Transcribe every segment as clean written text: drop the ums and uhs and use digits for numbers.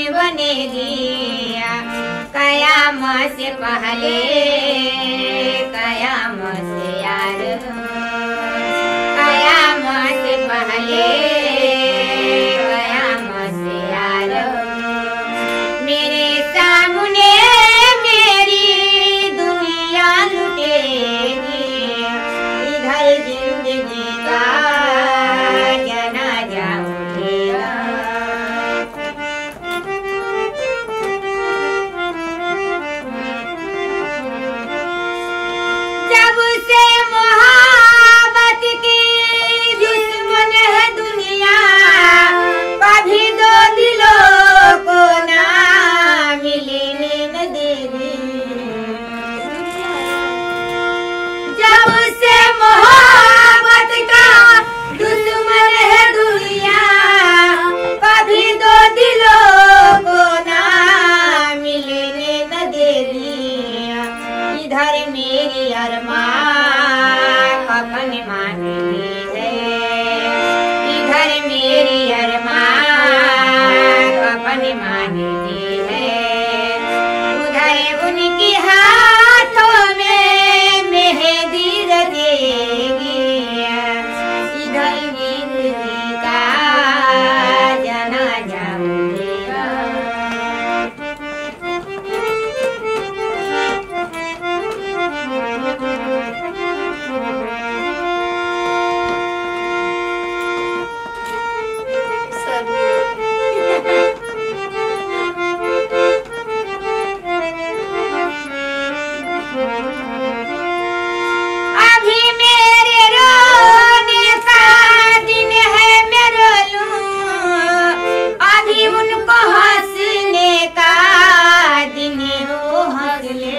बनेगी कयामत से पहले कयामत से यार कयामत से पहले कयामत से यार मेरे सामने मेरी दुनिया लुटेगी इधर जिंदगी का जनाजा उठेगा। जब से मोहब्बत की दुश्मन है दुनिया कभी दो दिलों को ना मिलने न देगी। जब से मोहब्बत का दुश्मन है दुनिया कभी दो दिलों को ना मिलने न देगी। इधर मेरी अरमान कफन मांगती है इधर मेरी अरमान कफन मांगती है उधर उनकी हाथों में मेहंदी लगेगी इधर जिंदगी का जनाजा उठेगा। अभी मेरे रोने का दिन है मैं रो लूं अभी उनको हंसने का दिन वो हंस ले।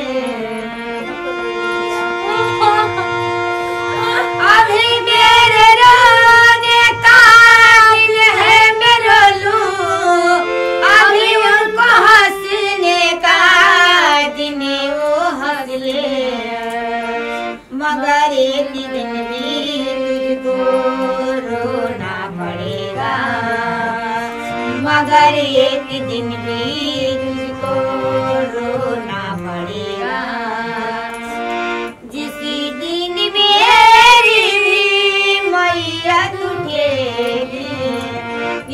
अभी मेरे रोने का दिन है मैं रो लूं अभी उनको हंसने का दिन वो हंस ले। मगर एक दिन भी तुझको रोना पड़ेगा मगर एक दिन भी तुझको रोना पड़ेगा। जिसी दिन मेरी मैयत उठेगी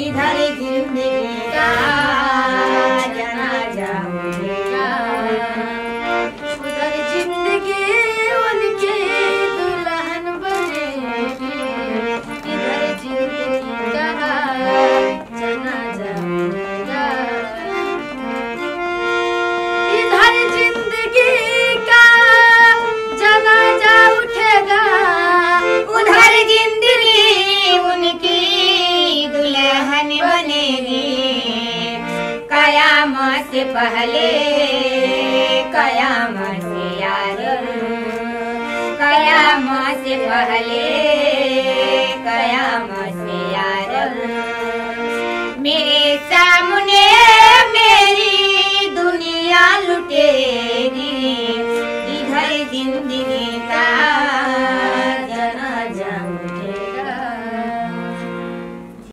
इधर जिंदगी का जनाजा उठेगा उधर जिंदगी उनकी दुल्हन बनेगी इधर जिंदगी का जनाजा उठेगा इधर जिंदगी का जनाजा उठेगा उधर जिंदगी उनकी दुल्हन बनेगी कयामत से पहले कयामत से यार कयामत से पहले कयामत